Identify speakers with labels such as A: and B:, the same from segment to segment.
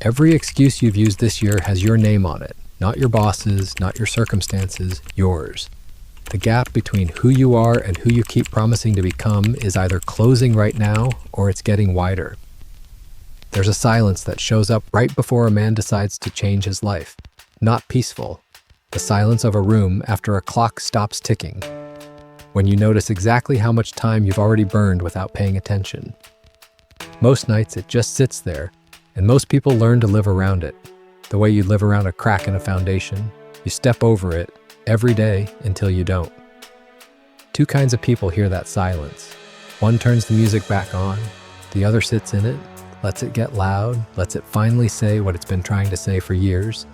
A: Every excuse you've used this year has your name on it. Not your boss's, not your circumstances, yours. The gap between who you are and who you keep promising to become is either closing right now or it's getting wider. There's a silence that shows up right before a man decides to change his life. Not peaceful. The silence of a room after a clock stops ticking. When you notice exactly how much time you've already burned without paying attention. Most nights it just sits there, and most people learn to live around it. The way you live around a crack in a foundation. You step over it every day until you don't. Two kinds of people hear that silence. One turns the music back on, the other sits in it, lets it get loud, lets it finally say what it's been trying to say for years,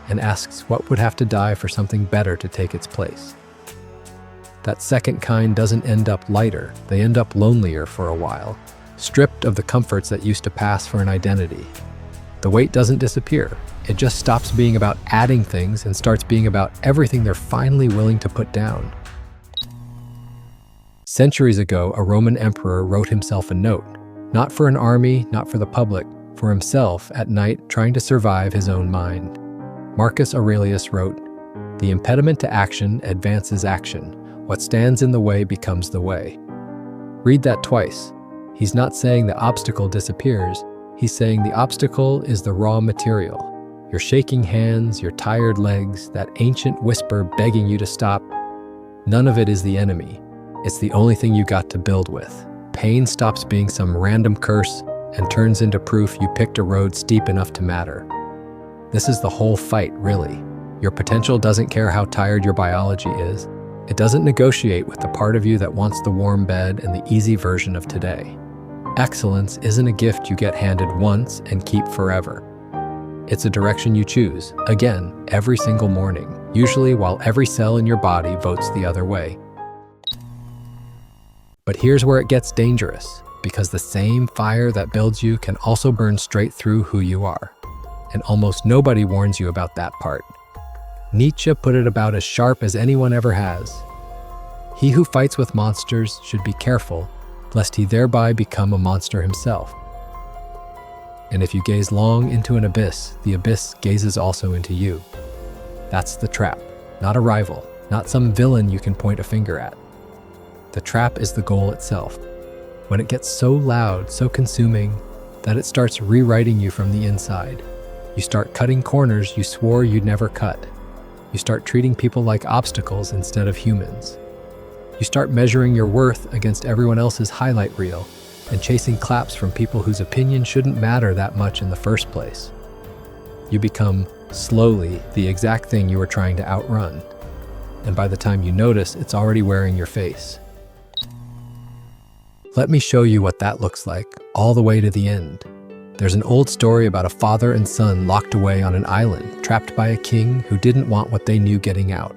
A: and asks what would have to die for something better to take its place. That second kind doesn't end up lighter, they end up lonelier for a while, stripped of the comforts that used to pass for an identity. The weight doesn't disappear, it just stops being about adding things and starts being about everything they're finally willing to put down. Centuries ago, a Roman emperor wrote himself a note, not for an army, not for the public, for himself at night trying to survive his own mind. Marcus Aurelius wrote, "The impediment to action advances action. What stands in the way becomes the way." Read that twice. He's not saying the obstacle disappears, he's saying the obstacle is the raw material. Your shaking hands, your tired legs, that ancient whisper begging you to stop, none of it is the enemy. It's the only thing you got to build with. Pain stops being some random curse and turns into proof you picked a road steep enough to matter. This is the whole fight, really. Your potential doesn't care how tired your biology is. It doesn't negotiate with the part of you that wants the warm bed and the easy version of today. Excellence isn't a gift you get handed once and keep forever. It's a direction you choose, again, every single morning, usually while every cell in your body votes the other way. But here's where it gets dangerous, because the same fire that builds you can also burn straight through who you are. And almost nobody warns you about that part. Nietzsche put it about as sharp as anyone ever has. He who fights with monsters should be careful, lest he thereby become a monster himself. And if you gaze long into an abyss, the abyss gazes also into you. That's the trap, not a rival, not some villain you can point a finger at. The trap is the goal itself. When it gets so loud, so consuming, that it starts rewriting you from the inside. You start cutting corners you swore you'd never cut. You start treating people like obstacles instead of humans. You start measuring your worth against everyone else's highlight reel and chasing claps from people whose opinion shouldn't matter that much in the first place. You become, slowly, the exact thing you were trying to outrun. And by the time you notice, it's already wearing your face. Let me show you what that looks like, all the way to the end. There's an old story about a father and son locked away on an island, trapped by a king who didn't want what they knew getting out.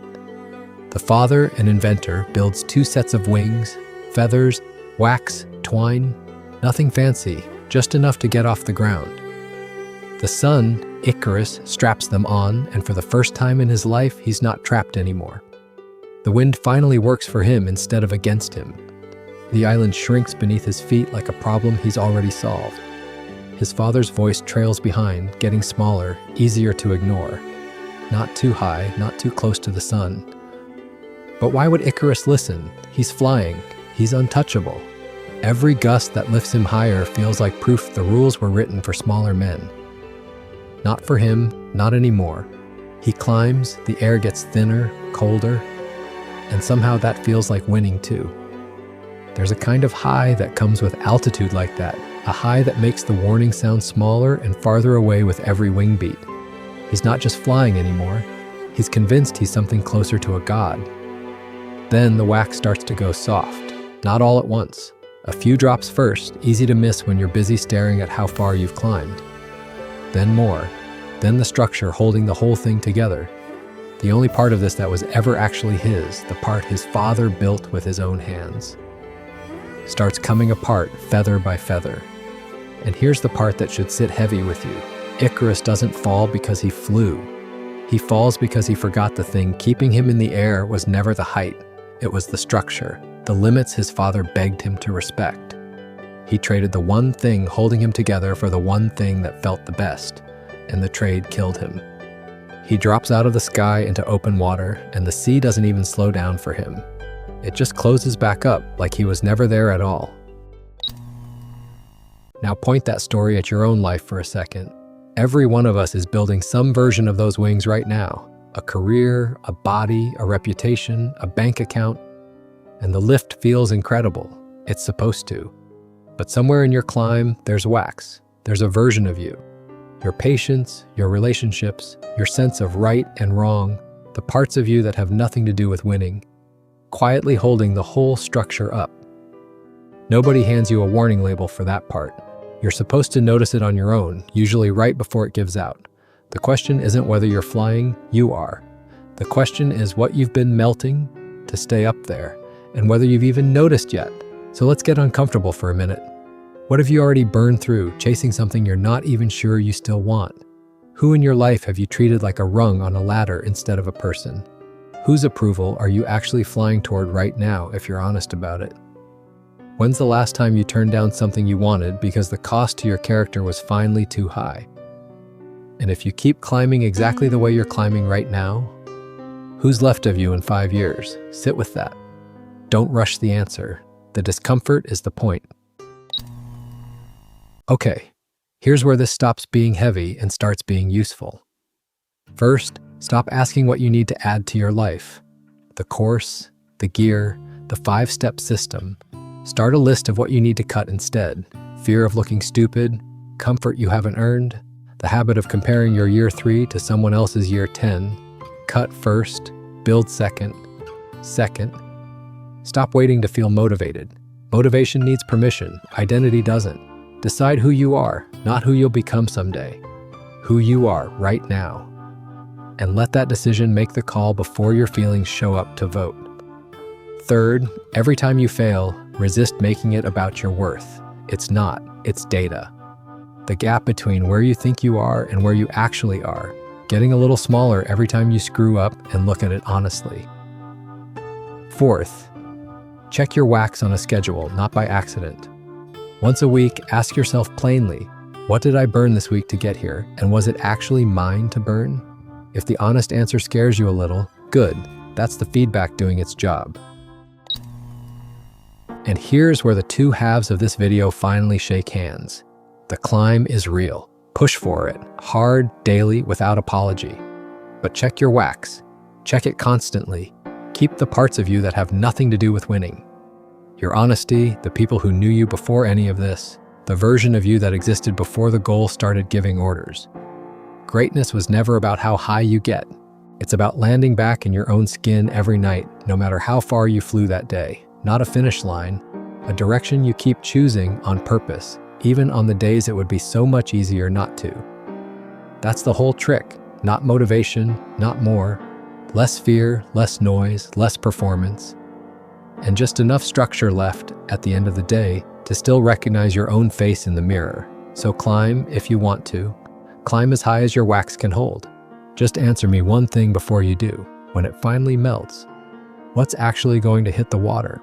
A: The father, an inventor, builds 2 sets of wings, feathers, wax, twine, nothing fancy, just enough to get off the ground. The son, Icarus, straps them on, and for the first time in his life, he's not trapped anymore. The wind finally works for him instead of against him. The island shrinks beneath his feet like a problem he's already solved. His father's voice trails behind, getting smaller, easier to ignore. Not too high, not too close to the sun. But why would Icarus listen? He's flying. He's untouchable. Every gust that lifts him higher feels like proof the rules were written for smaller men. Not for him, not anymore. He climbs, the air gets thinner, colder, and somehow that feels like winning too. There's a kind of high that comes with altitude like that, a high that makes the warning sound smaller and farther away with every wing beat. He's not just flying anymore, he's convinced he's something closer to a god. Then the wax starts to go soft, not all at once. A few drops first, easy to miss when you're busy staring at how far you've climbed. Then more, then the structure holding the whole thing together. The only part of this that was ever actually his, the part his father built with his own hands. Starts coming apart feather by feather. And here's the part that should sit heavy with you. Icarus doesn't fall because he flew. He falls because he forgot the thing keeping him in the air was never the height. It was the structure, the limits his father begged him to respect. He traded the one thing holding him together for the one thing that felt the best, and the trade killed him. He drops out of the sky into open water, and the sea doesn't even slow down for him. It just closes back up like he was never there at all. Now point that story at your own life for a second. Every one of us is building some version of those wings right now. A career, a body, a reputation, a bank account. And the lift feels incredible. It's supposed to. But somewhere in your climb, there's wax. There's a version of you. Your patience, your relationships, your sense of right and wrong, the parts of you that have nothing to do with winning, quietly holding the whole structure up. Nobody hands you a warning label for that part. You're supposed to notice it on your own, usually right before it gives out. The question isn't whether you're flying, you are. The question is what you've been melting to stay up there, and whether you've even noticed yet. So let's get uncomfortable for a minute. What have you already burned through, chasing something you're not even sure you still want? Who in your life have you treated like a rung on a ladder instead of a person? Whose approval are you actually flying toward right now, if you're honest about it? When's the last time you turned down something you wanted because the cost to your character was finally too high? And if you keep climbing exactly the way you're climbing right now, who's left of you in 5 years? Sit with that. Don't rush the answer. The discomfort is the point. Okay, here's where this stops being heavy and starts being useful. First, stop asking what you need to add to your life. The course, the gear, the 5-step system. Start a list of what you need to cut instead. Fear of looking stupid, comfort you haven't earned, the habit of comparing your year 3 to someone else's year 10. Cut first, build second. Second, stop waiting to feel motivated. Motivation needs permission, identity doesn't. Decide who you are, not who you'll become someday. Who you are right now. And let that decision make the call before your feelings show up to vote. Third, every time you fail, resist making it about your worth. It's not, it's data. The gap between where you think you are and where you actually are, getting a little smaller every time you screw up and look at it honestly. Fourth, check your wax on a schedule, not by accident. Once a week, ask yourself plainly, what did I burn this week to get here, and was it actually mine to burn? If the honest answer scares you a little, good, that's the feedback doing its job. And here's where the two halves of this video finally shake hands. The climb is real. Push for it, hard, daily, without apology. But check your wax. Check it constantly. Keep the parts of you that have nothing to do with winning. Your honesty, the people who knew you before any of this, the version of you that existed before the goal started giving orders. Greatness was never about how high you get. It's about landing back in your own skin every night, no matter how far you flew that day. Not a finish line, a direction you keep choosing on purpose, even on the days it would be so much easier not to. That's the whole trick. Not motivation, not more. Less fear, less noise, less performance. And just enough structure left at the end of the day to still recognize your own face in the mirror. So climb if you want to. Climb as high as your wax can hold. Just answer me one thing before you do. When it finally melts, what's actually going to hit the water?